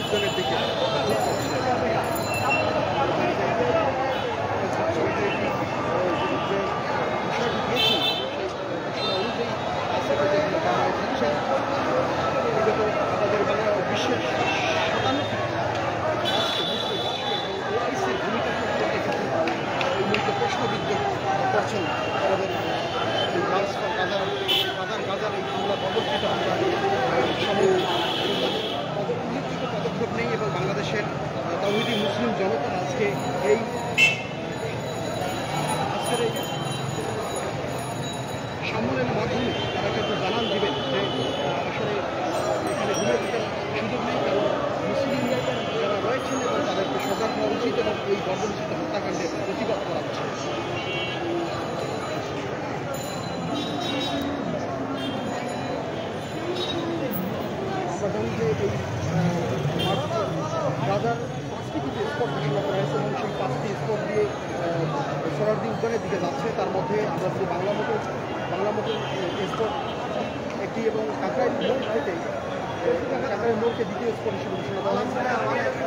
উদ্যানের দিকে বিশ্বের 57 প্রশ্নবিদ্ধ করছেন আমাদের গাজার এই হামলা পদক্ষেপ উল্লেখযোগ্য পদক্ষেপ নেই এবং বাংলাদেশের তাওহীদি মুসলিম জনতা আজকের এই সম্মেলনের মাধ্যমে তারা কিন্তু জানান দিবেন যে আসলে এখানে ঘুরে থাকার সুযোগ নেই, কারণ মুসলিমরা যারা রয়েছেন এবং তাদেরকে সজাগ হওয়া উচিত এবং এই বর্বরচিত হত্যাকাণ্ডের প্রতিবাদ করা উচিত। আমরা জানি যে এই গাজার 5টি কিন্তু স্পট ঘোষণা করা হয়েছে এবং সেই 5টি স্পট দিয়ে সোহরাওয়ার্দী উদ্যানের দিকে যাচ্ছে। তার মধ্যে আমরা যদি বাংলা মোটর স্পট একটি এবং কাকরাইল মোড় থেকে কাকরাইল মোড়কে দ্বিতীয় স্পট হিসেবে ঘোষণা করা হয়েছে।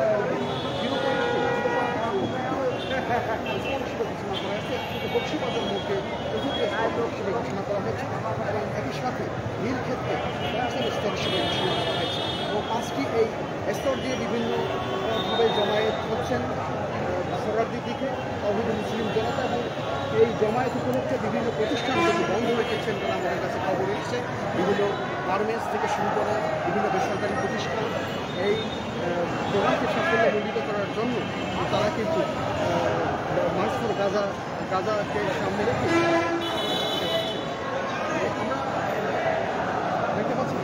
বক্সিবাজার মোড়কে চতুর্থ স্পট হিসেবে ঘোষণা করা হয়েছে এবং একই সাথে নীলক্ষেত্রে পঞ্চম স্তর হিসেবে ঘোষণা করা হয়েছে এবং 5টি এই স্তর দিয়ে বিভিন্নভাবে জমায়েত হচ্ছেন সোহরাওয়ার্দীর দিকে তাওহীদি মুসলিম জনতা এবং এই জমায়েত উপলক্ষে বিভিন্ন প্রতিষ্ঠান কিন্তু বন্ধ রেখেছেন বলে আমাদের কাছে খবর এসেছে। বিভিন্ন গার্মেন্টস থেকে শুরু করে বিভিন্ন বেসরকারি প্রতিষ্ঠান এই প্রোগ্রামকে সাফল্যমণ্ডিত করার জন্য তারা কিন্তু মার্চ ফর গাজাকে সামনে রেখে আমরা দেখতে পাচ্ছি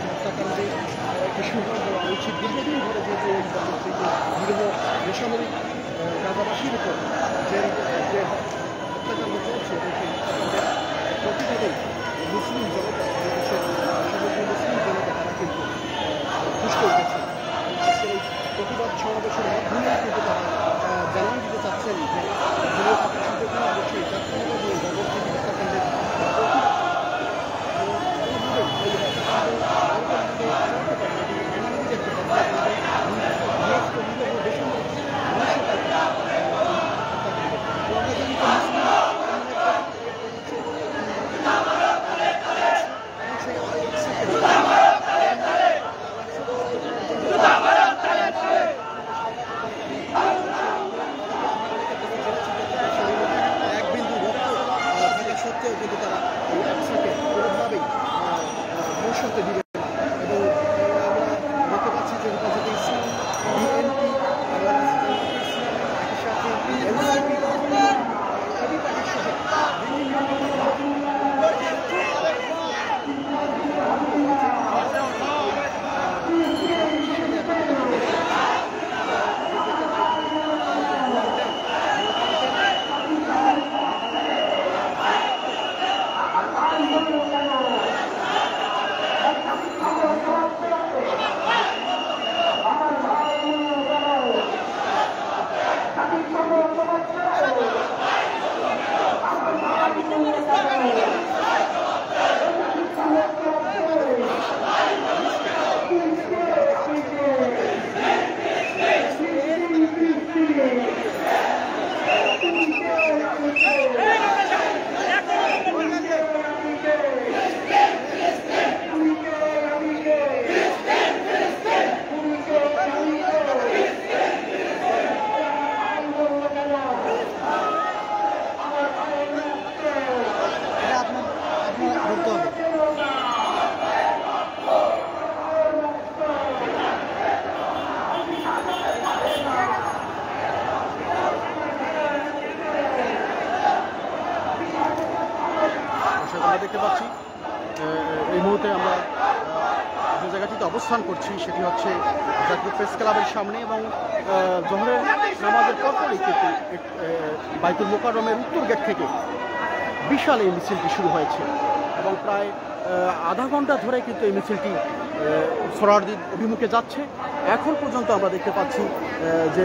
হত্যাকাণ্ডে শুরু করা উচিত। দীর্ঘদিন ধরে যেহেতু এই নিরীহ বেসামরিক গাজাবাসীর উপর যে হত্যাকাণ্ড চলছে এবং সেই হত্যাকাণ্ডের প্রতিবাদে মুসলিম জনতা দেশের সমগ্র মুসলিম জনতা তারা কিন্তু পুষ্ট উঠেছে। আজকের এই প্রতিবাদ সমাবেশের মাধ্যমে কিন্তু তারা জানান দিতে চাচ্ছেন যে ঘুরে থাকার সুযোগ নেই, অবশ্যই জাতীয়তাবাদী এই গণতান্ত্রিক হত্যাকাণ্ডের কিন্তু তারা একসাথে কোনোভাবেই ধ্বংস হতে দিবে না এবং আমরা দেখতে পাচ্ছি যে হেফাজতে ইসলাম, বিএনপি, একই সাথে এনসিপি পার্টির সহ দেখতে পাচ্ছি এই মুহূর্তে আমরা যে জায়গাটিতে অবস্থান করছি সেটি হচ্ছে জাতীয় প্রেস ক্লাবের সামনে এবং জোহরের নামাজের পরপরই কিন্তু বাইতুল মোকাররমের উত্তর গেট থেকে বিশাল এই মিছিলটি শুরু হয়েছে এবং প্রায় আধা ঘন্টা ধরে কিন্তু এই মিছিলটি সোহরাওয়ার্দী অভিমুখে যাচ্ছে। এখন পর্যন্ত আমরা দেখতে পাচ্ছি যে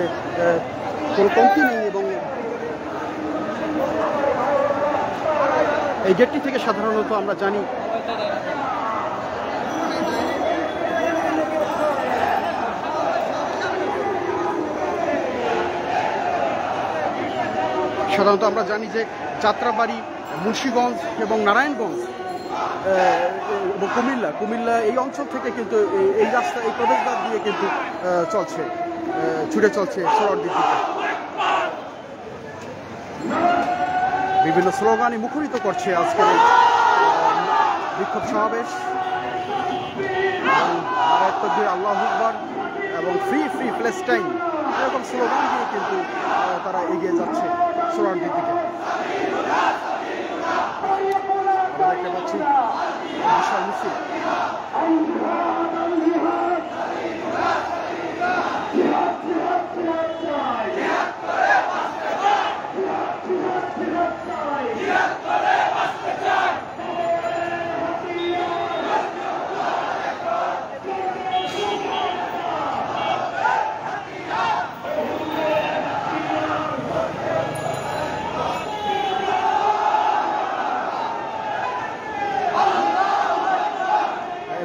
কোনো কমতি নেই এবং এই গেটটি থেকে সাধারণত আমরা জানি যে যাত্রাবাড়ি, মুন্সিগঞ্জ এবং নারায়ণগঞ্জ এবং কুমিল্লা এই অঞ্চল থেকে কিন্তু এই রাস্তা, এই প্রবেশদ্বার দিয়ে কিন্তু ছুটে চলছে সোহরাওয়ার্দীর দিকে। বিভিন্ন স্লোগানে মুখরিত করছে আজকের এই বিক্ষোভ সমাবেশ। আল্লাহু আকবার এবং ফ্রি প্যালেস্টাইন এরকম স্লোগান দিয়ে কিন্তু তারা এগিয়ে যাচ্ছে সোহরাওয়ার্দীর দিকে। আমরা দেখতে পাচ্ছি বিশাল মিছিল।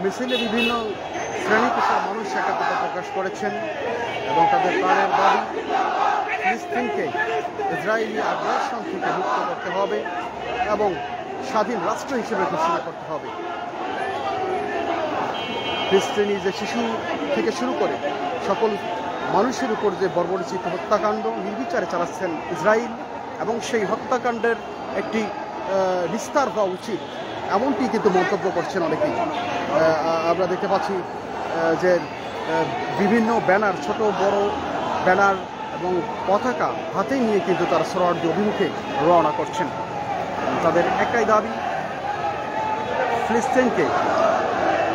মিছিলে বিভিন্ন শ্রেণী পেশার মানুষ একাত্মতা প্রকাশ করেছেন এবং তাদের প্রাণের দাবি ফিলিস্তিনকে ইসরায়েলি আগ্রাসন থেকে মুক্ত করতে হবে এবং স্বাধীন রাষ্ট্র হিসেবে ঘোষণা করতে হবে। ফিলিস্তিনি যে শিশু থেকে শুরু করে সকল মানুষের উপর যে বর্বরচিত হত্যাকাণ্ড নির্বিচারে চালাচ্ছেন ইসরায়েল এবং সেই হত্যাকাণ্ডের একটি বিস্তার হওয়া উচিত, এমনটি কিন্তু মন্তব্য করছেন অনেকেই। আমরা দেখতে পাচ্ছি যে বিভিন্ন ব্যানার, ছোট বড় ব্যানার এবং পতাকা হাতে নিয়ে কিন্তু তারা সোহরাওয়ার্দী অভিমুখে রওনা করছেন। তাদের একটাই দাবি, ফিলিস্তিনকে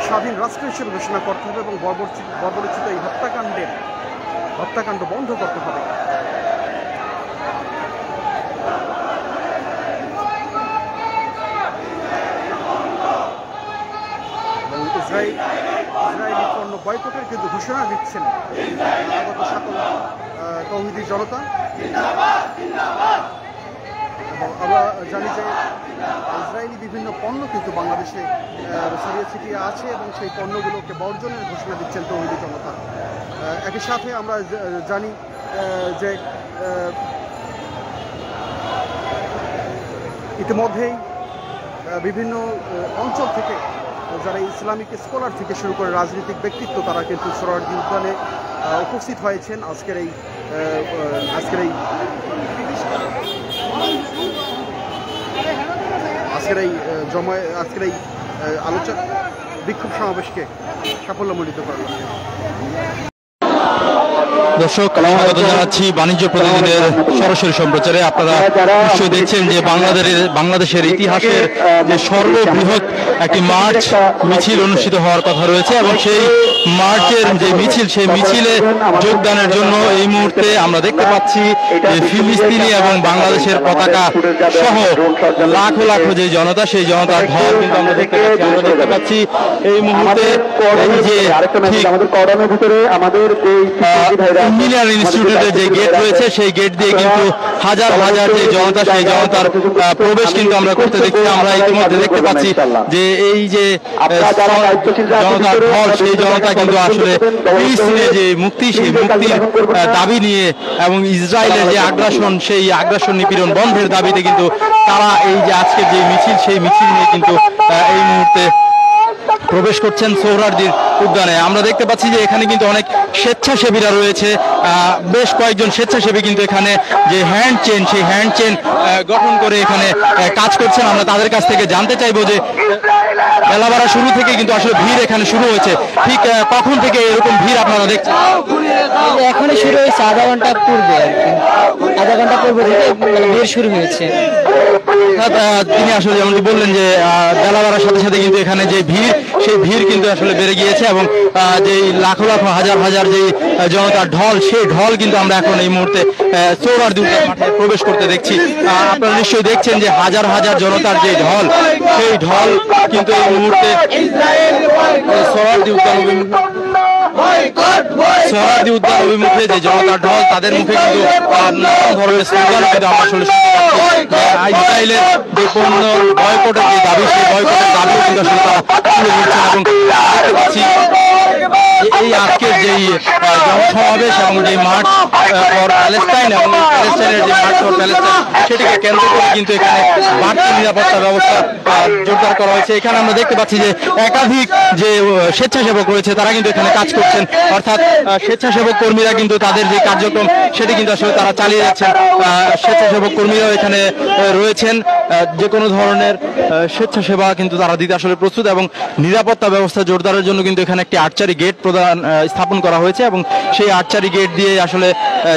স্বাধীন রাষ্ট্র হিসেবে ঘোষণা করতে হবে এবং বর্বরচিত এই হত্যাকাণ্ড বন্ধ করতে হবে। ইসরায়েলি পণ্য বয়কটের কিন্তু ঘোষণা দিচ্ছেন আগত সকল তৌহিদি জনতা। এবং আমরা জানি যে ইসরায়েলি বিভিন্ন পণ্য কিন্তু বাংলাদেশে ছড়িয়ে ছিটিয়ে আছে এবং সেই পণ্যগুলোকে বর্জনের ঘোষণা দিচ্ছেন তৌহিদি জনতা। একই সাথে আমরা জানি যে ইতিমধ্যেই বিভিন্ন অঞ্চল থেকে যারা ইসলামিক স্কলার থেকে শুরু করে রাজনৈতিক ব্যক্তিত্ব তারা কিন্তু সোহরাওয়ার্দী উদ্যানে উপস্থিত হয়েছেন আজকের এই আলোচনা বিক্ষোভ সমাবেশকে সাফল্যমণ্ডিত করার জন্য। দর্শক, স্বাগত জানাচ্ছি বাণিজ্য প্রতিদিনের সরাসরি সম্প্রচারে। আপনারা নিশ্চয়ই দেখছেন যে বাংলাদেশের ইতিহাসের যে সর্ববৃহৎ একটি মার্চ মিছিল অনুষ্ঠিত হওয়ার কথা রয়েছে এবং সেই মার্চের যে মিছিল, সেই মিছিলে যোগদানের জন্য এই মুহূর্তে আমরা দেখতে পাচ্ছি যে ফিলিস্তিনি এবং বাংলাদেশের পতাকা সহ লাখো লাখো যে জনতা, সেই জনতার ঢল কিন্তু আমরা দেখতে পাচ্ছি এই মুহূর্তে। এই যে ইঞ্জিনিয়ারিং ইনস্টিটিউটের যে গেট রয়েছে সেই গেট দিয়ে কিন্তু হাজার হাজার যে জনতা, সেই জনতার প্রবেশ কিন্তু আমরা করতে দেখছি। আমরা ইতিমধ্যে দেখতে পাচ্ছি যে এই যে জনতার ঢল, সেই জনতা কিন্তু আসলে ফিলিস্তিনের যে মুক্তি, সেই মুক্তির দাবি নিয়ে এবং ইসরায়েলের যে আগ্রাসন, সেই আগ্রাসন নিপীড়ন বন্ধের দাবিতে কিন্তু তারা এই যে আজকের যে মিছিল, সেই মিছিল নিয়ে কিন্তু এই মুহূর্তে প্রবেশ করছেন সোহরাওয়ার্দীর উদ্যানে। আমরা দেখতে পাচ্ছি যে এখানে কিন্তু অনেক স্বেচ্ছাসেবীরা রয়েছে, বেশ কয়েকজন স্বেচ্ছাসেবী কিন্তু এখানে যে হ্যান্ড চেন, সেই হ্যান্ড চেন গঠন করে এখানে কাজ করছেন। আমরা তাদের কাছ থেকে জানতে চাইবো যে বেলা বাড়া শুরু থেকে কিন্তু আসলে ভিড় এখানে শুরু হয়েছে, ঠিক কখন থেকে এরকম ভিড় আপনারা দেখছেন? এখনই শুরু হয়েছে, আধা ঘন্টা পূর্বে আর কি, আধা ঘন্টা পূর্বে থেকে মানে ভিড় শুরু হয়েছে। তিনি আসলে যেমনটি বললেন যে বেলা বাড়ার সাথে সাথে কিন্তু এখানে যে ভিড়, সেই ভিড় কিন্তু আসলে বেড়ে গিয়েছে এবং যে লাখো লাখো হাজার হাজার যে জনতার ঢল, সেই ঢল কিন্তু আমরা এখন এই মুহূর্তে সোহরাওয়ার্দী উদ্যান মাঠে প্রবেশ করতে দেখছি। আপনারা নিশ্চয়ই দেখছেন যে হাজার হাজার জনতার যে ঢল, সেই ঢল কিন্তু এই মুহূর্তে সোহরাওয়ার্দী উদ্যান অভিমুখে যে জনতার ঢল, তাদের মুখে কিন্তু নানান ধরনের স্লোগান কিন্তু আমরা আসলে শুনতে পাচ্ছি। ইসরায়েলের যে পণ্য বয়কটের যে দাবি, সেই বয়কটের দাবিও কিন্তু আসলে তারা তুলে ধরছেন এবং দেখতে পাচ্ছি এই আজকের যেই জনসমাবেশ এবং যে মার্চ ফর প্যালেস্টাইন এবং প্যালেস্টাইনের যে মার্চ ফর প্যালেস্টাইন, সেটিকে কেন্দ্র করে কিন্তু এখানে বাড়তি নিরাপত্তা ব্যবস্থা জোরদার করা হয়েছে। এখানে আমরা দেখতে পাচ্ছি যে একাধিক যে স্বেচ্ছাসেবক রয়েছে তারা কিন্তু এখানে কাজ করছেন, অর্থাৎ স্বেচ্ছাসেবক কর্মীরা কিন্তু তাদের যে কার্যক্রম সেটি কিন্তু আসলে তারা চালিয়ে যাচ্ছেন। স্বেচ্ছাসেবক কর্মীরাও এখানে রয়েছেন, যে কোনো ধরনের স্বেচ্ছাসেবা কিন্তু তারা দিতে আসলে প্রস্তুত এবং নিরাপত্তা ব্যবস্থা জোরদারের জন্য কিন্তু এখানে একটি আর্চারি গেট স্থাপন করা হয়েছে এবং সেই আর্চারি গেট দিয়ে আসলে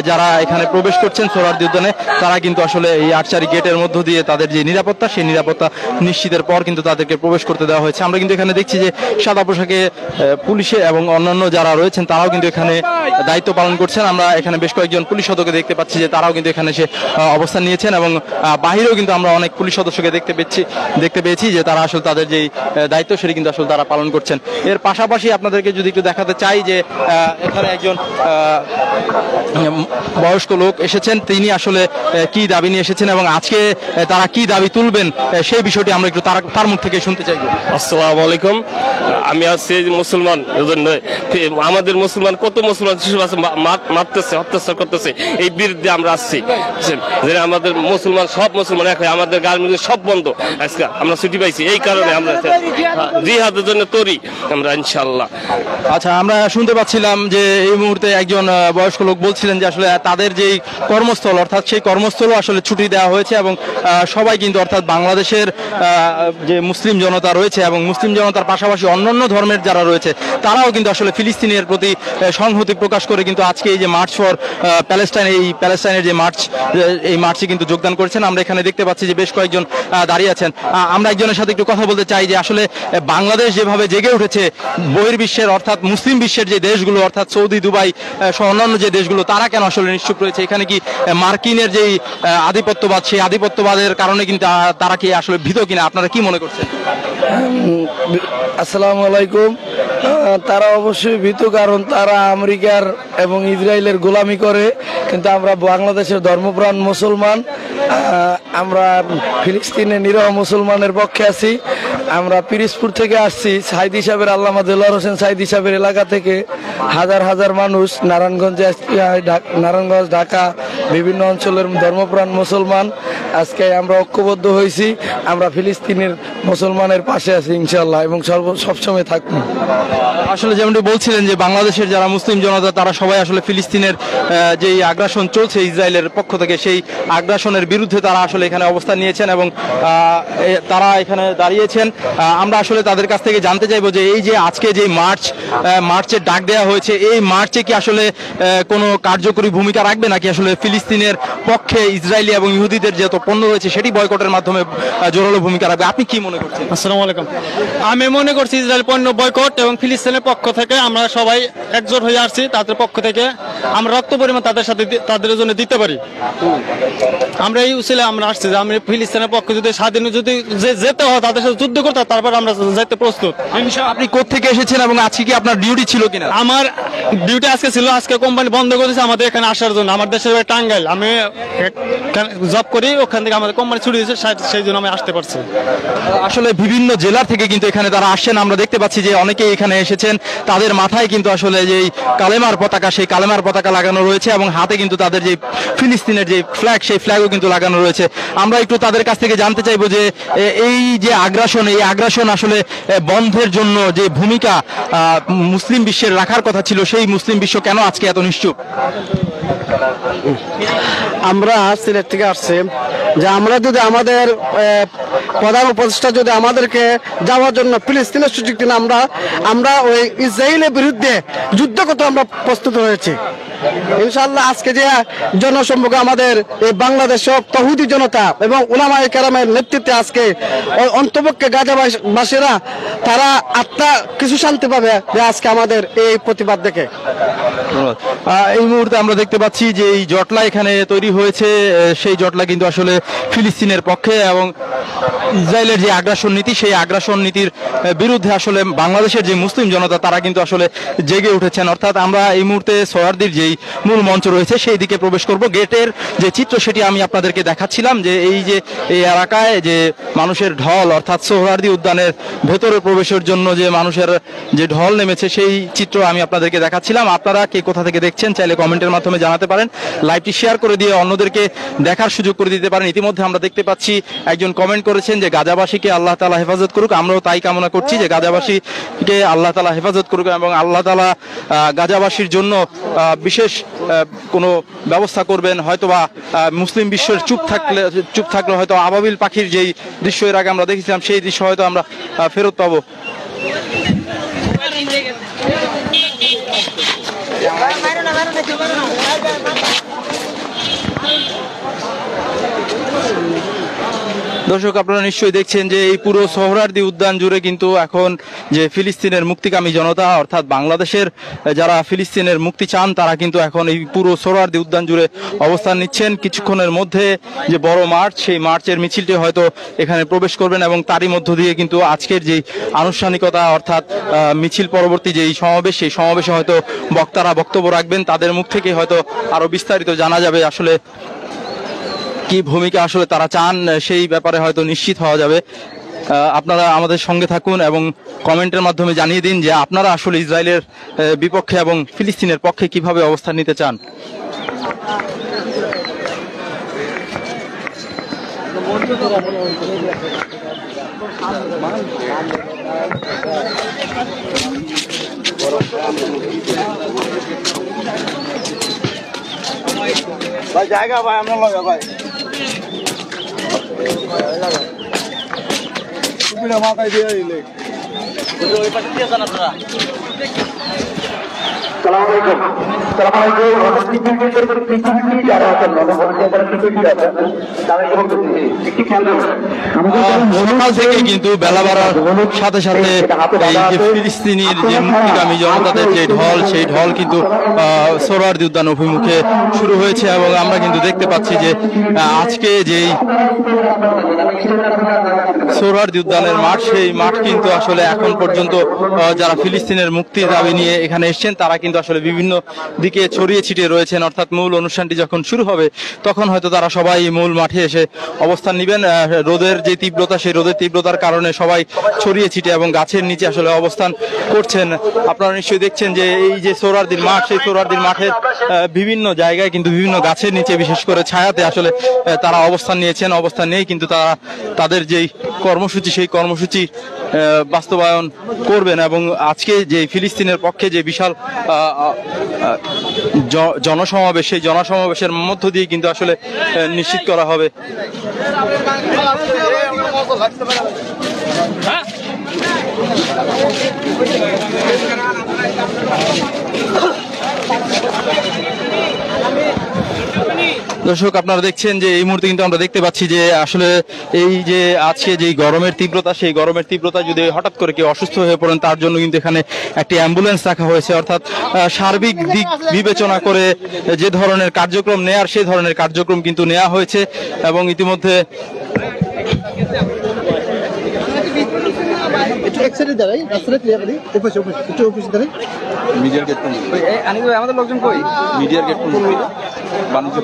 যারা এখানে প্রবেশ করছেন সোহরাওয়ার্দী উদ্যানে, তারা কিন্তু আসলে এই আর্চারি গেটের মধ্য দিয়ে তাদের যে নিরাপত্তা, সেই নিরাপত্তা নিশ্চিতের পর কিন্তু তাদেরকে প্রবেশ করতে দেওয়া হয়েছে। আমরা কিন্তু এখানে দেখছি যে সাদা পোশাকে পুলিশে এবং অন্যান্য যারা রয়েছেন তারাও কিন্তু এখানে দায়িত্ব পালন করছেন। আমরা এখানে বেশ কয়েকজন পুলিশ সদস্যকে দেখতে পাচ্ছি যে তারাও কিন্তু এখানে এসে অবস্থান নিয়েছেন এবং বাহিরেও কিন্তু আমরা অনেক পুলিশ সদস্যকে দেখতে পেয়েছি যে তারা আসলে তাদের যেই দায়িত্ব সেটি কিন্তু আসলে তারা পালন করছেন। এর পাশাপাশি আপনাদেরকে যদি একটু দেখাতে চাই যে এখানে একজন বয়স্ক লোক এসেছেন, তিনি আসলে কি দাবি নিয়ে এসেছেন এবং আজকে তারা কি দাবি তুলবেন সেই বিষয়টি আমরা একটু তার মুখ থেকে শুনতে চাইব। আসসালামু আলাইকুম। আমি আছি মুসলমান, আমাদের মুসলমান কত মুসলমান শিশু আছে মারতেছে, অত্যাচার করতেছে, এই বিরুদ্ধে আমরা আসছি। যে আমাদের মুসলমান সব মুসলমান এক, আমাদের গার্মেন্টস সব বন্ধ, আজকে আমরা ছুটি পাইছি, এই কারণে আমরা জিহাদের জন্য তৈরি আমরা ইনশাআল্লাহ। আচ্ছা, আমরা শুনতে পাচ্ছিলাম যে এই মুহূর্তে একজন বয়স্ক লোক বলছিলেন যে আসলে তাদের যেই কর্মস্থল, অর্থাৎ সেই কর্মস্থলও আসলে ছুটি দেওয়া হয়েছে এবং সবাই কিন্তু অর্থাৎ বাংলাদেশের যে মুসলিম জনতা রয়েছে এবং মুসলিম জনতার পাশাপাশি অন্যান্য ধর্মের যারা রয়েছে তারাও কিন্তু আসলে ফিলিস্তিনের প্রতি সংহতি প্রকাশ করে কিন্তু আজকে এই যে মার্চ ফর প্যালেস্টাইন, এই প্যালেস্টাইনের যে মার্চ, এই মার্চে কিন্তু যোগদান করেছেন। আমরা এখানে দেখতে পাচ্ছি যে বেশ কয়েকজন দাঁড়িয়ে আছেন। আমরা একজনের সাথে একটু কথা বলতে চাই যে আসলে বাংলাদেশ যেভাবে জেগে উঠেছে, বহির্বিশ্বের অর্থাৎ মুসলিম বিশ্বের যে দেশগুলো অর্থাৎ সৌদি, দুবাই সহ অন্যান্য যে দেশগুলো, তারা কেন আসলে নিশ্চুপ রয়েছে? এখানে কি মার্কিনের যেই আধিপত্যবাদ, সেই আধিপত্যবাদের কারণে কিন্তু তারা কি আসলে ভীত কিনা, আপনারা কি মনে করছেন? আসসালামু আলাইকুম। তারা অবশ্যই ভীত, কারণ তারা আমেরিকার এবং ইসরায়েলের গোলামি করে, কিন্তু আমরা বাংলাদেশের ধর্মপ্রাণ মুসলমান, আমরা ফিলিস্তিনের নিরহ মুসলমানের পক্ষে আছি। আমরা পিরিজপুর থেকে আসছি, সাইদি সাহেবের, আল্লামা দেলোয়ার হোসেন সাইদি সাহেবের এলাকা থেকে হাজার হাজার মানুষ, নারায়ণগঞ্জ, ঢাকা, বিভিন্ন অঞ্চলের ধর্মপ্রাণ মুসলমান আজকে আমরা ঐক্যবদ্ধ হয়েছি। আমরা ফিলিস্তিনের মুসলমানের পাশে আছি ইনশাআল্লাহ এবং সবসময় থাকবো। আসলে যেমনটি বলছিলেন যে বাংলাদেশের যারা মুসলিম জনতা তারা সবাই আসলে ফিলিস্তিনের যেই আগ্রাসন চলছে ইসরায়েলের পক্ষ থেকে, সেই আগ্রাসনের বিরুদ্ধে তারা আসলে এখানে অবস্থান নিয়েছেন এবং তারা এখানে দাঁড়িয়েছেন। আমরা আসলে তাদের কাছ থেকে জানতে চাইবো যে এই যে আজকে যে মার্চের ডাক দেওয়া হয়েছে, এই মার্চে কি আসলে কোনো কার্যকরী ভূমিকা রাখবে নাকি আসলে ফিলিস্তিনের পক্ষে ইসরায়েলি এবং ইহুদিদের যত পণ্য রয়েছে সেটি বয়কটের মাধ্যমে জোরালো ভূমিকা রাখবে? আপনি কি মনে করছেন? আসসালামু আলাইকুম। আমি মনে করছি ইসরায়েল পণ্য বয়কট এবং ফিলিস্তিনের পক্ষ থেকে আমরা সবাই একজোট হয়ে আসছি, তাদের পক্ষ থেকে আমরা রক্ত পরিমাণ তাদের জন্য দিতে পারি। আমরা এই উচিলে আমরা আসছি যে আমরা ফিলিস্তিনের পক্ষে যদি স্বাধীন যদি যেতে হয়, তাদের সাথে যুদ্ধ করতে, তারপর আমরা যেতে প্রস্তুত। আপনি কোত্থেকে এসেছেন এবং আজকে কি আপনার ডিউটি ছিল কিনা? আমার ডিউটি আজকে ছিল, আজকে কোম্পানি বন্ধ করেছে আমাদের এখানে আসার জন্য। আমার দেশের টাঙ্গাইল, আমি জব করি, ওখান থেকে আমাদের কোম্পানি ছুটি দিয়েছে, সেই জন্য আমি আসতে পারছি। আসলে বিভিন্ন জেলা থেকে কিন্তু এখানে তারা আসছেন। আমরা দেখতে পাচ্ছি যে অনেকেই এখানে এসেছেন, তাদের মাথায় কিন্তু আসলে যেই কালেমার পতাকা, সেই কালেমার পতাকা লাগানো রয়েছে এবং হাতে কিন্তু তাদের যে ফিলিস্তিনের যে ফ্ল্যাগ, সেই ফ্ল্যাগও কিন্তু লাগানো রয়েছে। আমরা একটু তাদের কাছ থেকে জানতে চাইবো যে এই যে আগ্রাসন, এই আগ্রাসন আসলে বন্ধের জন্য যে ভূমিকা মুসলিম বিশ্বের রাখার কথা ছিল, সেই মুসলিম বিশ্ব কেন আজকে এত নিশ্চুপ? আমরা সিলেট থেকে আসছি যে আমরা যদি আমাদের প্রধান উপদেষ্টা যদি আমাদেরকে যাওয়ার জন্য ফিলিস্তিনের সুযোগ দিন, আমরা ওই ইসরায়েলের বিরুদ্ধে যুদ্ধ করতে আমরা প্রস্তুত হয়েছি। ইনশাআল্লাহ আজকে যে জনসম্মুখ আমাদের এই বাংলাদেশের তৌহিদি জনতা এবং উলামায়ে কেরামের নেতৃত্বে আজকে অন্তপক্ষে গাজাবাসীরা তারা আত্মা কিছু শান্তি পাবে যে আজকে আমাদের এই প্রতিবাদ দেখে। এই মুহূর্তে আমরা দেখতে পাচ্ছি যে এই জটলা এখানে তৈরি হয়েছে, সেই জটলা কিন্তু আসলে ফিলিস্তিনের পক্ষে এবং ইসরায়েলের যে আগ্রাসন নীতি, সেই আগ্রাসন নীতির বিরুদ্ধে আসলে বাংলাদেশের যে মুসলিম জনতা তারা কিন্তু আসলে জেগে উঠেছেন। অর্থাৎ আমরা এই মুহূর্তে সোহরাওয়ার্দীর যেই মূল মঞ্চ রয়েছে সেই দিকে প্রবেশ করব। গেটের যে চিত্র সেটি আমি আপনাদেরকে দেখাচ্ছিলাম যে এই যে এই এলাকায় যে মানুষের ঢল, অর্থাৎ সোহরাওয়ার্দী উদ্যানের ভেতরে প্রবেশের জন্য যে মানুষের যে ঢল নেমেছে সেই চিত্র আমি আপনাদেরকে দেখাচ্ছিলাম। আপনারা কে কোথা থেকে দেখছেন চাইলে কমেন্টের মাধ্যমে জানাতে পারেন, লাইভটি শেয়ার করে দিয়ে অন্যদেরকে দেখার সুযোগ করে দিতে পারেন। ইতিমধ্যে আমরা দেখতে পাচ্ছি একজন কমেন্ট করেছেন যে গাজাবাসীকে আল্লাহ তাআলা হেফাজত করুক। আমরাও তাই কামনা করছি যে গাজাবাসীকে আল্লাহ তাআলা হেফাজত করুক এবং আল্লাহ তাআলা গাজাবাসীর জন্য বিশেষ কোনো ব্যবস্থা করবেন। হয়তোবা মুসলিম বিশ্বের চুপ থাকলে হয়তো আবাবিল পাখির যেই দৃশ্য এর আগে আমরা দেখেছিলাম সেই দৃশ্য হয়তো আমরা ফেরত পাবো। দর্শক আপনারা নিশ্চয়ই দেখছেন যে এই পুরো সোহরাওয়ার্দী উদ্যান জুড়ে কিন্তু এখন যে ফিলিস্তিনের মুক্তিকামী জনতা, অর্থাৎ বাংলাদেশের যারা ফিলিস্তিনের মুক্তি চান তারা কিন্তু এখন এই পুরো সোহরাওয়ার্দী উদ্যান জুড়ে অবস্থান নিচ্ছেন। কিছুক্ষণের মধ্যে যে বড় মার্চ, সেই মার্চের মিছিলটি হয়তো এখানে প্রবেশ করবেন এবং তারই মধ্য দিয়ে কিন্তু আজকের যেই আনুষ্ঠানিকতা অর্থাৎ মিছিল পরবর্তী যেই সমাবেশ, সেই সমাবেশে হয়তো বক্তারা বক্তব্য রাখবেন। তাদের মুখ থেকে হয়তো আরো বিস্তারিত জানা যাবে আসলে কি ভূমিকা আসলে তারা চান, সেই ব্যাপারে হয়তো নিশ্চিত হওয়া যাবে। আপনারা আমাদের সঙ্গে থাকুন এবং কমেন্টের মাধ্যমে জানিয়ে দিন যে আপনারা আসলে ইসরায়েলের বিপক্ষে এবং ফিলিস্তিনের পক্ষে কিভাবে অবস্থান নিতে চান। ভাই জায়গা ভাই আমরা লাগা ভাই মাথায় দিয়ে দিলে ওই পাশে দিয়ে যান আপনারা। সকাল থেকে কিন্তু বেলা বাড়ার সাথে সাথে এই যে ফিলিস্তিনির যে মুক্তিকামী জনতাদের যে ঢল, সেই ঢল কিন্তু সোহরাওয়ার্দী উদ্যান অভিমুখে শুরু হয়েছে এবং আমরা কিন্তু দেখতে পাচ্ছি যে আজকে যেই সোহরাওয়ার্দী উদ্যানের মাঠ, সেই মাঠ কিন্তু আসলে এখন পর্যন্ত যারা ফিলিস্তিনের মুক্তির দাবি নিয়ে এখানে এসেছেন তারা কিন্তু আসলে বিভিন্ন দিকে ছড়িয়ে ছিটিয়ে রয়েছেন। অর্থাৎ মূল অনুষ্ঠানটি যখন শুরু হবে তখন হয়তো তারা সবাই মূল মাঠে এসে অবস্থান নেবেন। রোদের যে তীব্রতা, সেই রোদের তীব্রতার কারণে সবাই ছড়িয়ে ছিটিয়ে এবং গাছের নিচে আসলে অবস্থান করছেন। আপনারা নিশ্চয়ই দেখছেন যে এই যে সোহরাওয়ার্দীর মাঠ, সেই সোহরাওয়ার্দীর মাঠের বিভিন্ন জায়গায় কিন্তু বিভিন্ন গাছের নিচে বিশেষ করে ছায়াতে আসলে তারা অবস্থান নিয়েছেন। অবস্থান নিয়েই কিন্তু তারা তাদের যেই কর্মসূচি, সেই কর্মসূচি বাস্তবায়ন করবেন এবং আজকে যে ফিলিস্তিনের পক্ষে যে বিশাল জনসমাবেশ, সেই জনসমাবেশের মধ্য দিয়ে কিন্তু আসলে নিশ্চিত করা হবে। দর্শক আপনারা দেখছেন যে এই মুহূর্তে কিন্তু আমরা দেখতে পাচ্ছি যে আসলে এই যে আজকে যে গরমের তীব্রতা, সেই গরমের তীব্রতা যদি হঠাৎ করে কেউ অসুস্থ হয়ে পড়েন তার জন্য কিন্তু এখানে একটি অ্যাম্বুলেন্স রাখা হয়েছে। অর্থাৎ সার্বিক দিক বিবেচনা করে যে ধরনের কার্যক্রম নেয়ার, সেই ধরনের কার্যক্রম কিন্তু নেওয়া হয়েছে এবং ইতিমধ্যে আমাদের লোকজন কই মিডিয়ার গেট বাণিজ্য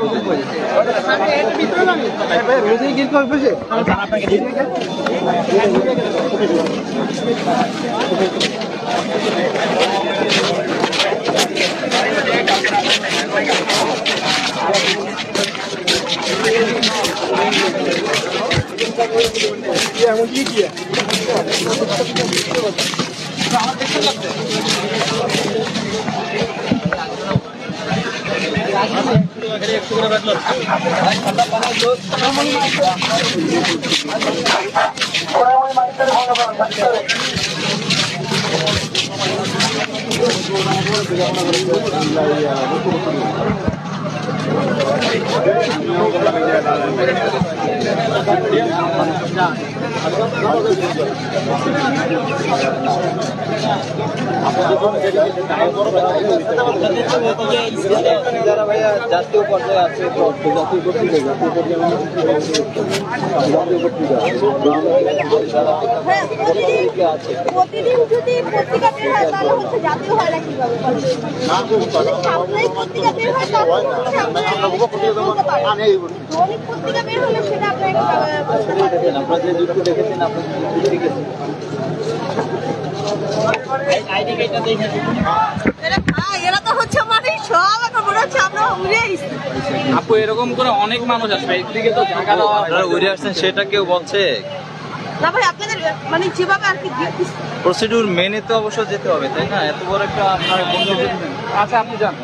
জাতীয় পর্যায়ে আছে, প্রতিদিন যদি পত্রিকা বের হয় তাহলে হচ্ছে জাতীয় হয় না কিভাবে? সাপ্তাহিক পত্রিকা বের হয় তাহলে হচ্ছে আপনারা বলতে পারেন। দৈনিক পত্রিকা বের হলে সেটা আপনারা বলতে পারবেন। আপনারা যে যুক্তি দেখেছেন, আপনারা ঠিক আছে। এরা তো হচ্ছে মানে সব এখন মনে হচ্ছে আমরা উড়ে আসছি। আপু এরকম করে অনেক মানুষ আসবে, একদিকে তো ঢাকা দেওয়া, আপনারা উড়ে আসছেন সেটা কেউ বলছে না ভাই, আপনাদের মানে যেভাবে আর কি প্রসিডিউর মেনে তো অবশ্য যেতে হবে, তাই না? এত বড় একটা আপনার বন্ধু। আচ্ছা আপনি যান।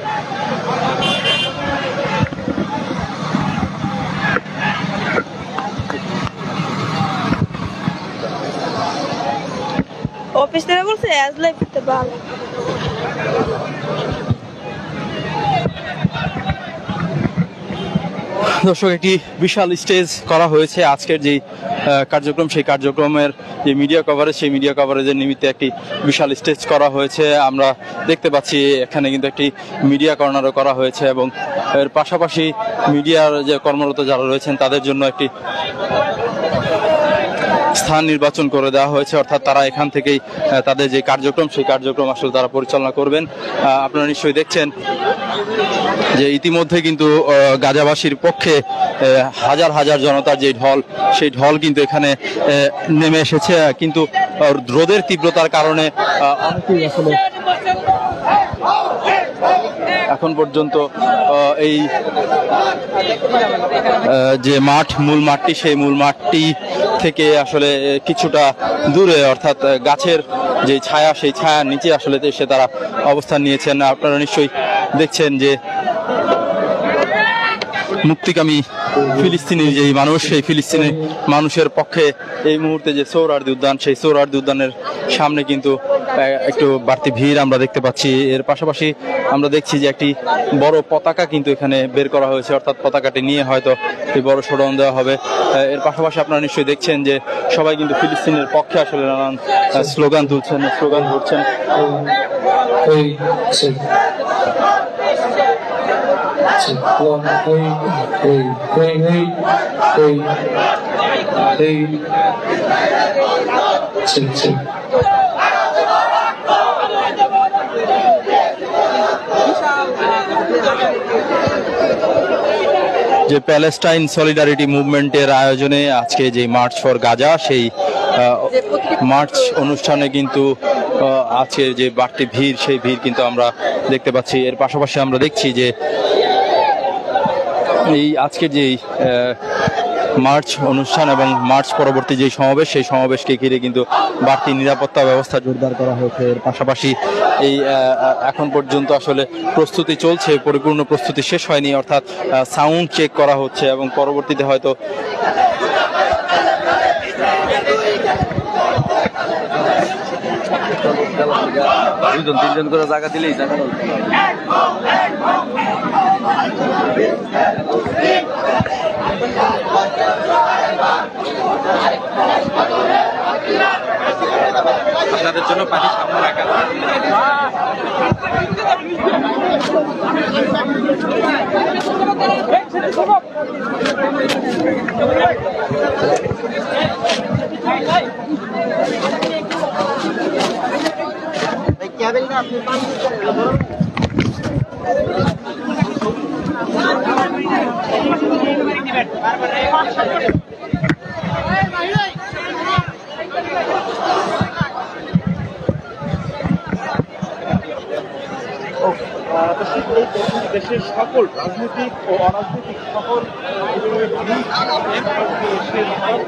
অফিস থেকে বলছে অ্যাজ লাইফ করতে ভালো। দর্শক, একটি বিশাল স্টেজ করা হয়েছে আজকের যে কার্যক্রম, সেই কার্যক্রমের যে মিডিয়া কভারেজ, সেই মিডিয়া কভারেজের নিমিত্তে একটি বিশাল স্টেজ করা হয়েছে। আমরা দেখতে পাচ্ছি এখানে কিন্তু একটি মিডিয়া কর্নারও করা হয়েছে এবং এর পাশাপাশি মিডিয়ার যে কর্মরত যারা রয়েছেন তাদের জন্য একটি স্থান নির্বাচন করে দেওয়া হয়েছে, অর্থাৎ তারা এখান থেকেই তাদের যে কার্যক্রম, সেই কার্যক্রম আসলে তারা পরিচালনা করবেন। আপনারা নিশ্চয়ই দেখছেন যে ইতিমধ্যে কিন্তু গাজাবাসীর পক্ষে হাজার হাজার জনতার যে ঢল, সেই ঢল কিন্তু এখানে নেমে এসেছে, কিন্তু রোদের তীব্রতার কারণে অনেকেই আসলে এখন পর্যন্ত এই যে মাঠ, মূল মাঠটি, সেই মূল মাঠটি থেকে আসলে কিছুটা দূরে, অর্থাৎ গাছের যে ছায়া, সেই ছায়ার নিচে আসলে এসে তারা অবস্থান নিয়েছেন। আপনারা নিশ্চয়ই দেখছেন যে মুক্তিকামী ফিলিস্তিনের যে মানুষ, সেই ফিলিস্তিনি মানুষের পক্ষে এই মুহূর্তে যে সোহরাওয়ার্দী উদ্যান, সেই সোহরাওয়ার্দী উদ্যানের সামনে কিন্তু একটু বাড়তি ভিড় আমরা দেখতে পাচ্ছি। এর পাশাপাশি আমরা দেখছি যে একটি বড় পতাকা কিন্তু এখানে বের করা হয়েছে, অর্থাৎ পতাকাটি নিয়ে হয়তো এই বড় শোডাউন দেওয়া হবে। এর পাশাপাশি আপনারা নিশ্চয়ই দেখছেন যে সবাই কিন্তু ফিলিস্তিনের পক্ষে আসলে নানান স্লোগান তুলছেন, স্লোগান ধরছেন। যে প্যালেস্টাইন সলিডারিটি মুভমেন্টের আয়োজনে আজকে যে মার্চ ফর গাজা, সেই মার্চ অনুষ্ঠানে কিন্তু আজকে যে বাড়তি ভিড়, সেই ভিড় কিন্তু আমরা দেখতে পাচ্ছি। এর পাশাপাশি আমরা দেখছি যে এই আজকের যে মার্চ অনুষ্ঠান এবং মার্চ পরবর্তী যে সমাবেশ, সেই সমাবেশকে ঘিরে কিন্তু বাড়তি নিরাপত্তা ব্যবস্থা জোরদার করা হয়েছে। এর পাশাপাশি এই এখন পর্যন্ত আসলে প্রস্তুতি চলছে, পরিপূর্ণ প্রস্তুতি শেষ হয়নি, অর্থাৎ সাউন্ড চেক করা হচ্ছে এবং পরবর্তীতে হয়তো দুজন তিনজন করে জায়গা দিলেই জায়গা আপনাদের জন্য পানি সামনে রাখা। দেশের সকল রাজনৈতিক ও অরাজনৈতিক সকল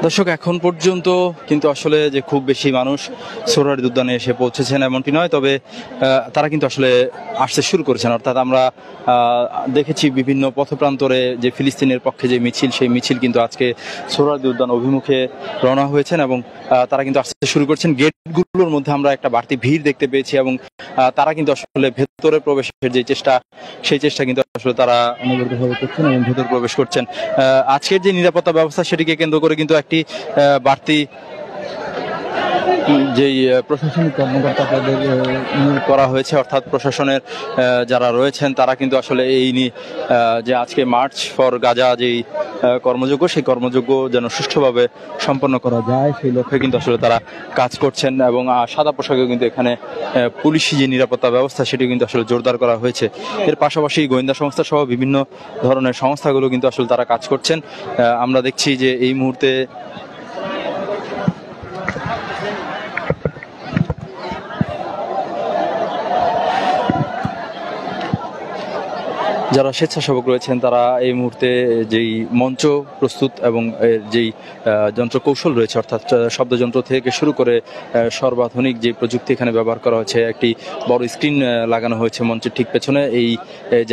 দর্শক, এখন পর্যন্ত কিন্তু আসলে যে খুব বেশি মানুষ সোহরাওয়ার্দী উদ্যানে এসে পৌঁছেছেন এমনটি নয়, তবে তারা কিন্তু আসলে আসতে শুরু করেছেন। অর্থাৎ আমরা দেখেছি বিভিন্ন পথপ্রান্তরে যে ফিলিস্তিনের পক্ষে যে মিছিল, সেই মিছিল কিন্তু আজকে সোহরাওয়ার্দী উদ্যান অভিমুখে রওনা হয়েছেন এবং তারা কিন্তু আসতে শুরু করছেন। গেটগুলোর মধ্যে আমরা একটা বাড়তি ভিড় দেখতে পেয়েছি এবং তারা কিন্তু আসলে ভেতরে প্রবেশের যে চেষ্টা, সেই চেষ্টা কিন্তু আসলে তারা অনবরতভাবে করছেন এবং ভেতরে প্রবেশ করছেন। আজকের যে নিরাপত্তা ব্যবস্থা, সেটিকে কেন্দ্র করে কিন্তু একটি বাড়তি যেই প্রশাসনিক কর্মকর্তাদের নিয়োগ করা হয়েছে, অর্থাৎ প্রশাসনের যারা রয়েছেন তারা কিন্তু আসলে এই যে আজকে মার্চ ফর গাজা যেই কর্মযজ্ঞ, সেই কর্মযজ্ঞ যেন সুষ্ঠুভাবে সম্পন্ন করা যায় সেই লক্ষ্যে কিন্তু আসলে তারা কাজ করছেন এবং সাদা পোশাকেও কিন্তু এখানে পুলিশি যে নিরাপত্তা ব্যবস্থা, সেটি কিন্তু আসলে জোরদার করা হয়েছে। এর পাশাপাশি গোয়েন্দা সংস্থা সহ বিভিন্ন ধরনের সংস্থাগুলো কিন্তু আসলে তারা কাজ করছেন। আমরা দেখছি যে এই মুহূর্তে যারা স্বেচ্ছাসেবক রয়েছেন তারা এই মুহূর্তে যেই মঞ্চ প্রস্তুত এবং যেই যন্ত্র কৌশল রয়েছে, অর্থাৎ শব্দযন্ত্র থেকে শুরু করে সর্বাধুনিক যে প্রযুক্তি এখানে ব্যবহার করা হয়েছে, একটি বড় স্ক্রিন লাগানো হয়েছে মঞ্চের ঠিক পেছনে। এই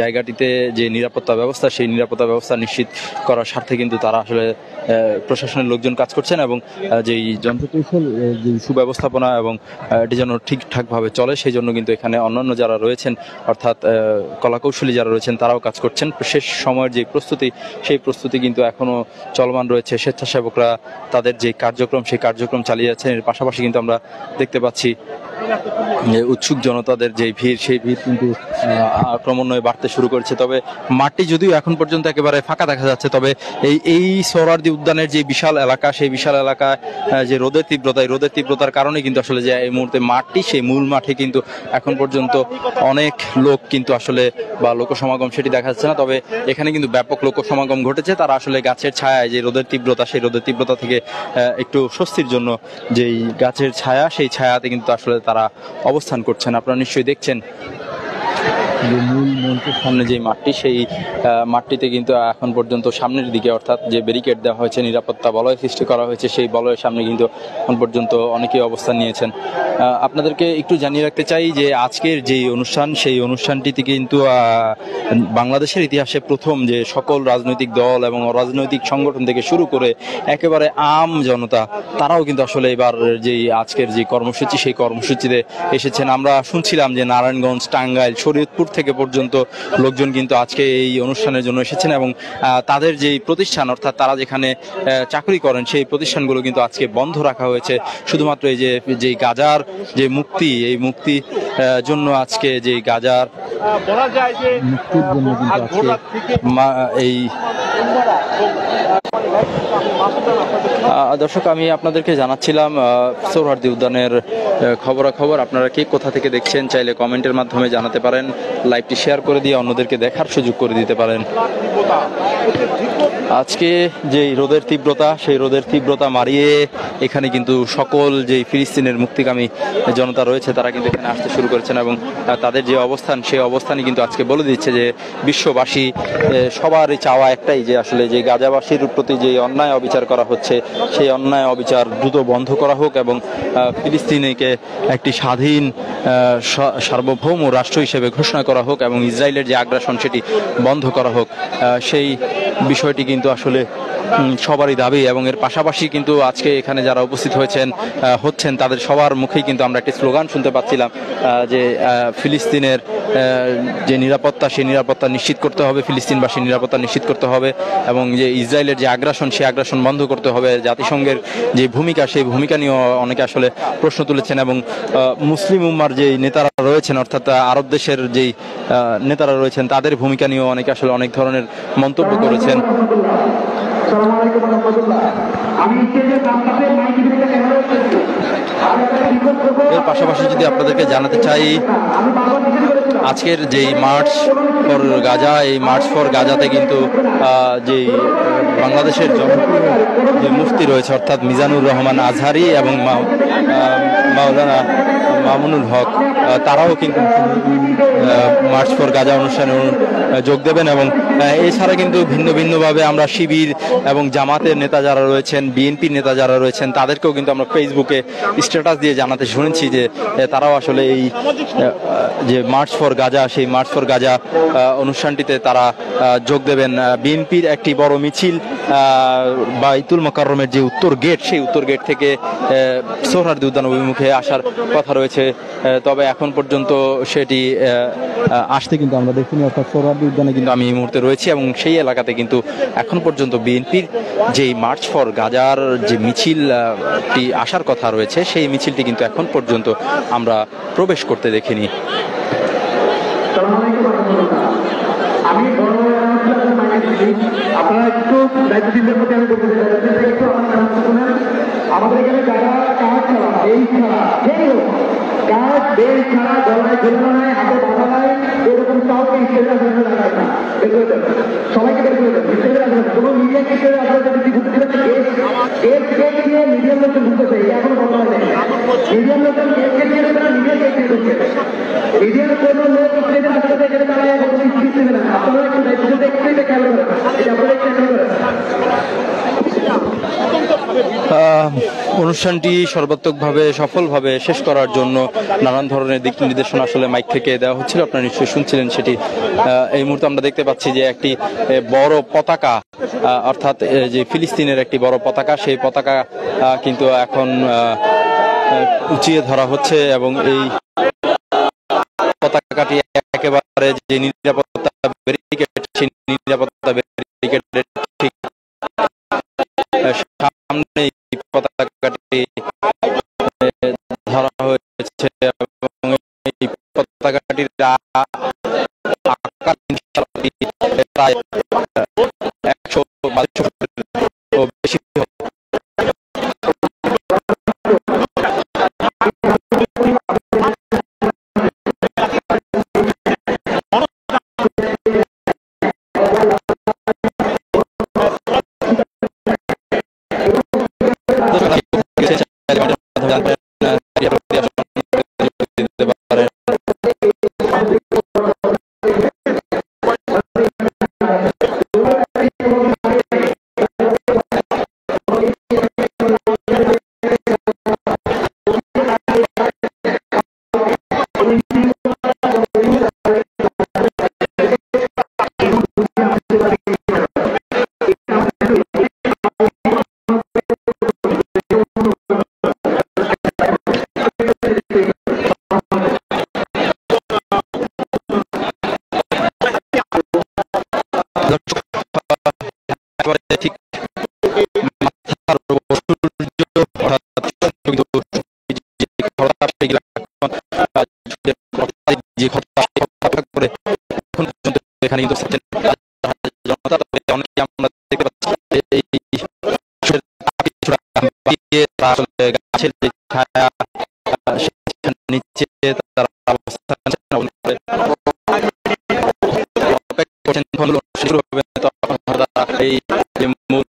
জায়গাটিতে যে নিরাপত্তা ব্যবস্থা, সেই নিরাপত্তা ব্যবস্থা নিশ্চিত করার স্বার্থে কিন্তু তারা আসলে প্রশাসনের লোকজন কাজ করছেন এবং যেই যন্ত্রকৌশল, যে সুব্যবস্থাপনা এবং এটি যেন ঠিকঠাকভাবে চলে, সেই জন্য কিন্তু এখানে অন্যান্য যারা রয়েছেন, অর্থাৎ কলাকৌশলী যারা রয়েছেন, তারাও কাজ করছেন। শেষ সময়ের যে প্রস্তুতি, সেই প্রস্তুতি কিন্তু এখনো চলমান রয়েছে। স্বেচ্ছাসেবকরা তাদের যে কার্যক্রম, সেই কার্যক্রম চালিয়ে যাচ্ছেন। এর পাশাপাশি কিন্তু আমরা দেখতে পাচ্ছি উৎসুক জনতাদের যে ভিড়, সেই ভিড় কিন্তু ক্রমান্বয়ে বাড়তে শুরু করেছে। তবে মাঠটি যদিও এখন পর্যন্ত একেবারে ফাঁকা দেখা যাচ্ছে, তবে এই সোহরাওয়ার্দী উদ্যানের যে বিশাল এলাকা, সেই বিশাল এলাকায় যে রোদের তীব্রতা, এই রোদের তীব্রতার কারণে কিন্তু আসলে যে এই মুহূর্তে মাঠটি, সেই মূল মাঠে কিন্তু এখন পর্যন্ত অনেক লোক কিন্তু আসলে বা লোকসমাগম সেটি দেখা যাচ্ছে না। তবে এখানে কিন্তু ব্যাপক লোকসমাগম ঘটেছে। তারা আসলে গাছের ছায়ায় যে রোদের তীব্রতা, সেই রোদের তীব্রতা থেকে একটু স্বস্তির জন্য যেই গাছের ছায়া, সেই ছায়াতে কিন্তু আসলে তারা অবস্থান করছেন। আপনারা নিশ্চয়ই দেখছেন যে মূল মঞ্চের সামনে যে মাঠটি, সেই মাঠটিতে কিন্তু এখন পর্যন্ত সামনের দিকে, অর্থাৎ যে ব্যারিকেড দেওয়া হয়েছে, নিরাপত্তা বলয় সৃষ্টি করা হয়েছে, সেই বলয়ের সামনে কিন্তু এখন পর্যন্ত অনেকেই অবস্থান নিয়েছেন। আপনাদেরকে একটু জানিয়ে রাখতে চাই যে আজকের যেই অনুষ্ঠান, সেই অনুষ্ঠানটিতে কিন্তু বাংলাদেশের ইতিহাসে প্রথম যে সকল রাজনৈতিক দল এবং অরাজনৈতিক সংগঠন থেকে শুরু করে একেবারে আম জনতা, তারাও কিন্তু আসলে এবার যেই আজকের যে কর্মসূচি, সেই কর্মসূচিতে এসেছেন। আমরা শুনছিলাম যে নারায়ণগঞ্জ, টাঙ্গাইল, শরীয়তপুর থেকে পর্যন্ত লোকজন কিন্তু আজকে এই অনুষ্ঠানের জন্য এসেছেন এবং তাদের যেই প্রতিষ্ঠান, অর্থাৎ তারা যেখানে চাকরি করেন, সেই প্রতিষ্ঠানগুলো কিন্তু আজকে বন্ধ রাখা হয়েছে শুধুমাত্র এই যে গাজার যে মুক্তি, এই মুক্তি জন্য আজকে যে গাজার মুক্তির জন্য কিন্তু আজকে এই দর্শক, আমি আপনাদেরকে জানাচ্ছিলাম সোহরাওয়ার্দী উদ্যানের খবরাখবর। আপনারা কে কোথা থেকে দেখছেন চাইলে কমেন্টের মাধ্যমে জানাতে পারেন, লাইভটি শেয়ার করে দিয়ে অন্যদেরকে দেখার সুযোগ করে দিতে পারেন। আজকে যে রোদের তীব্রতা, সেই রোদের তীব্রতা মারিয়ে এখানে কিন্তু সকল যে ফিলিস্তিনের মুক্তিকামী জনতা রয়েছে, তারা কিন্তু এখানে আসতে শুরু করেছেন এবং তাদের যে অবস্থান, সেই অবস্থানই কিন্তু আজকে বলে দিচ্ছে যে বিশ্ববাসী সবারই চাওয়া একটাই, যে আসলে যে গাজাবাসীর প্রতি যে অন্যায় অবিচার করা হচ্ছে, সেই অন্যায় অবিচার দ্রুত বন্ধ করা হোক এবং ফিলিস্তিনকে একটি স্বাধীন সার্বভৌম রাষ্ট্র হিসেবে ঘোষণা করা হোক এবং ইসরায়েলের যে আগ্রাসন, সেটি বন্ধ করা হোক। সেই বিষয়টি কিন্তু আসলে সবারই দাবি এবং এর পাশাপাশি কিন্তু আজকে এখানে যারা উপস্থিত হচ্ছেন তাদের সবার মুখেই কিন্তু আমরা একটি স্লোগান শুনতে পাচ্ছিলাম যে ফিলিস্তিনের যে নিরাপত্তা, সেই নিরাপত্তা নিশ্চিত করতে হবে, ফিলিস্তিনবাসীর নিরাপত্তা নিশ্চিত করতে হবে এবং যে ইসরায়েলের যে আগ্রাসন, সেই আগ্রাসন বন্ধ করতে হবে। জাতিসংঘের যে ভূমিকা, সেই ভূমিকা নিয়েও অনেকে আসলে প্রশ্ন তুলেছেন এবং মুসলিম উম্মার যে নেতারা রয়েছেন, অর্থাৎ আরব দেশের যেই নেতারা রয়েছেন, তাদের ভূমিকা নিয়েও অনেকে আসলে অনেক ধরনের মন্তব্য করেছেন। এর পাশাপাশি যদি আপনাদেরকে জানাতে চাই, আজকের যেই মার্চ ফর গাজা, এই মার্চ ফর গাজাতে কিন্তু যেই বাংলাদেশের জনপ্রিয় যে মুফতি রয়েছে, অর্থাৎ মিজানুর রহমান আজহারি এবং মাওলানা মামুনুল হক তারাও কিন্তু মার্চ ফর গাজা অনুষ্ঠানে যোগ দেবেন। এবং এছাড়া কিন্তু ভিন্ন ভিন্নভাবে আমরা শিবির এবং জামাতের নেতা যারা রয়েছেন, বিএনপির নেতা যারা রয়েছেন, তাদেরকেও কিন্তু আমরা ফেসবুকে স্ট্যাটাস দিয়ে জানাতে শুনেছি যে তারাও আসলে এই যে মার্চ ফর গাজা, সেই মার্চ ফর গাজা অনুষ্ঠানটিতে তারা যোগ দেবেন। বিএনপির একটি বড় মিছিল বাইতুল মোকাররমের যে উত্তর গেট, সেই উত্তর গেট থেকে সোহরাওয়ার্দী উদ্যান অভিমুখে আসার কথা রয়েছে, তবে এখন পর্যন্ত সেটি আসতে কিন্তু আমরা দেখিনি। অর্থাৎ সোহরাওয়ার্দী উদ্যানে কিন্তু আমি এই মুহূর্তে রয়েছি এবং সেই এলাকাতে কিন্তু এখন পর্যন্ত বিএনপির যেই মার্চ ফর গাজার যে মিছিলটি আসার কথা রয়েছে, সেই মিছিলটি কিন্তু এখন পর্যন্ত আমরা প্রবেশ করতে দেখিনি। আমি আপনারা একটু দায়িত্বশীলদের প্রতি আমি বলতে চাই, আমাদের এখানে যারা কাজ ছাড়া, এই ছাড়া, কাজ বেল ছাড়া, গলায় ঝুলানো নাই, হাতে বাধা নাই, এরকম কাউকে স্টেজে আসলে রাখবেন না, বের করে দেন, সবাইকে বের করে দেন, স্টেজে রাখবেন না। কোনো মিডিয়া স্টেজে আপনারা যদি ঘুরতে দিচ্ছেন, গেট নিয়ে মিডিয়াম লোকজন ঢুকতেছে, এখনো বন্ধ হয় নাই। মিডিয়াম লোকজন গেটকে নিয়ে ঢুকবে না, মিডিয়া গেট নিয়ে ঢুকছে। মিডিয়ার কোনো লোক স্টেজে আসলে এখানে দাঁড়িয়ে কোনো স্পিচ দেবে না। আপনারা একটু দায়িত্ব একটু এটা খেয়াল করেন, এটা আপনারা একটু খেয়াল করেন। অনুষ্ঠানটি সর্বাত্মকভাবে সফলভাবে শেষ করার জন্য নানান ধরনের দিক নির্দেশনা আসলে মাইক থেকে দেওয়া হচ্ছিল, আপনারা নিশ্চয়ই শুনছিলেন সেটি। এই মুহূর্তে আমরা দেখতে পাচ্ছি যে একটি বড় পতাকা, অর্থাৎ যে ফিলিস্তিনের একটি বড় পতাকা, সেই পতাকা কিন্তু এখন উঁচিয়ে ধরা হচ্ছে এবং এই পতাকাটি একেবারে যে নিরাপত্তা ব্যারিকেড, সেই নিরাপত্তা ব্যারিকেডের ঠিক সামনে পতাকাটি ধরা হয়েছে এবং এই পতাকাটির আকার প্রায় 100 বেশি। এখানে কিন্তু জনতা, তবে অনেকে আমরা দেখতে পাচ্ছি গাছের যে ছায়া নিচে তারা অবস্থান শুরু হবে, তখন এই মূল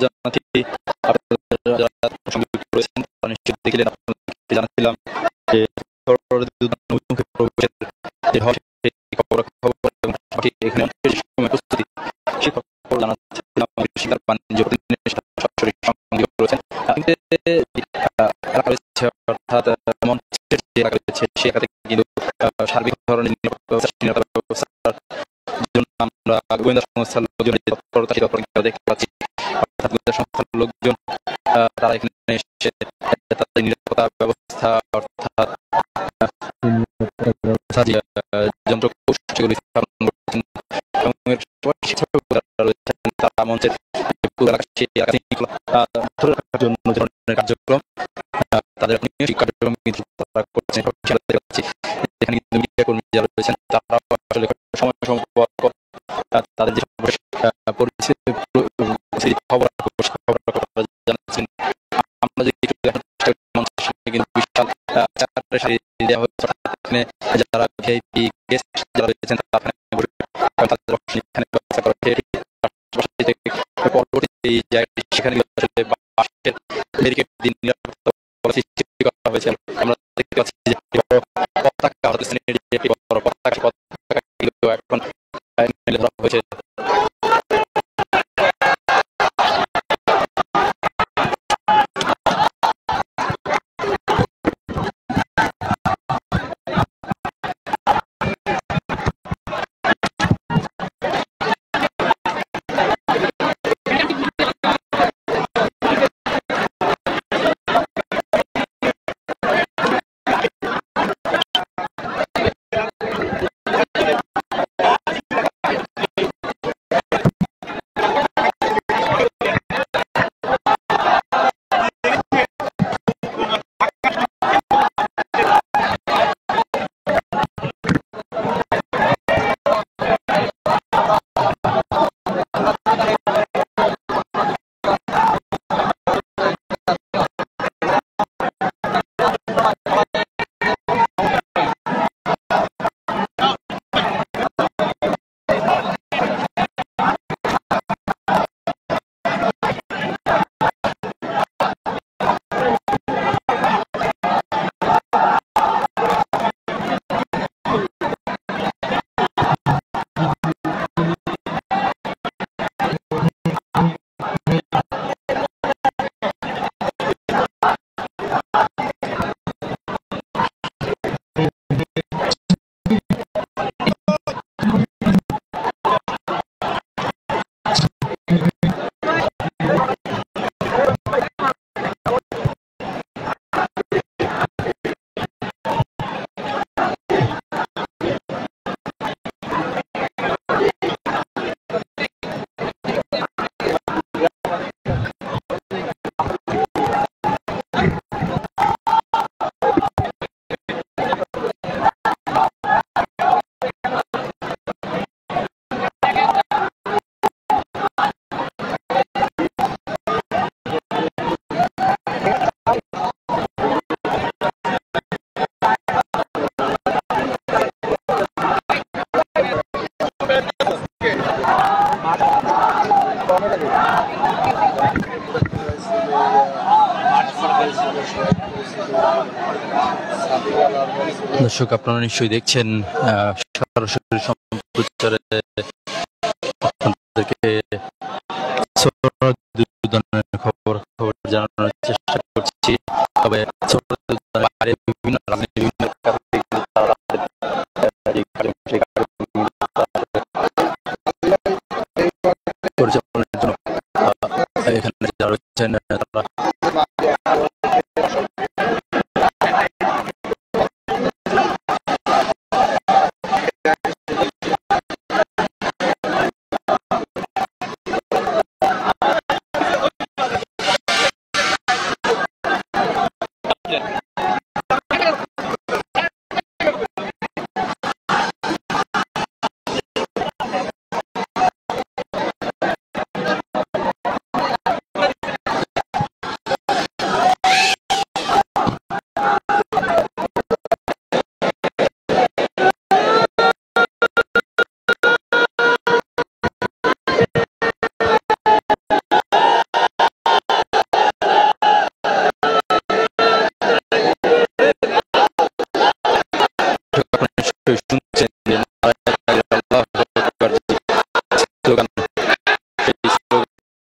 জানাচ্ছি। আপনারা যারা সংযুক্ত রয়েছেন তারা নিশ্চয়ই দেখলেন, আপনাদেরকে জানাচ্ছিলাম যে অভিমুখে প্রবেশের যে হল সেই খবর এবং পাশাপাশি এখানে সময় প্রস্তুতি সেই খবর জানাচ্ছিলাম। শিকার বাণিজ্য প্রতিনিধির সাথে সরাসরি সংযোগ রয়েছেন। এলাকা রয়েছে অর্থাৎ মঞ্চের যে এলাকা রয়েছে সেই এলাকা থেকে কিন্তু সার্বিক ধরনের নিরাপত্তা ব্যবস্থার জন্য আমরা গোয়েন্দা সংস্থার লোকজন তৎপরতা দেখতে পাচ্ছি। অর্থাৎ গোয়েন্দা সংস্থার লোকজন তারা এখানে এসে তাদের নিরাপত্তা ব্যবস্থা অর্থাৎ যন্ত্র কৌশলগুলি স্থাপন করছেন এবং তারা মঞ্চের ধরে রাখার জন্য ধরনের কার্যক্রম তাদের কার্যক্রম তারা করছেন। এখানে কিন্তু মিডিয়া কর্মী যারা রয়েছেন তারা আসলে সময় পর তাদের যে পরিস্থিতি খবর জানাচ্ছেন। আমরা যে কিন্তু বিশাল দেওয়া হচ্ছে, এখানে যারা ভিআইপি গেস্ট যারা রয়েছেন তাদের এখানে ব্যবস্থা করা হয়েছে। পরবর্তী জায়গাটি সেখানে আসলে বাসের ব্যারিকেড দিয়ে নিরাপত্তা সৃষ্টি করা হয়েছে। আমরা দেখতে পাচ্ছি যে পতাকা এখন ধরা হয়েছে। দর্শক, আপনারা নিশ্চয়ই দেখছেন সরাসরি সম্প্রচারে আপনাদেরকে খবর জানানোর চেষ্টা করছি। তবে বিভিন্ন পরিচালনার জন্য এখানে যারা রয়েছেন তারা অবশ্যই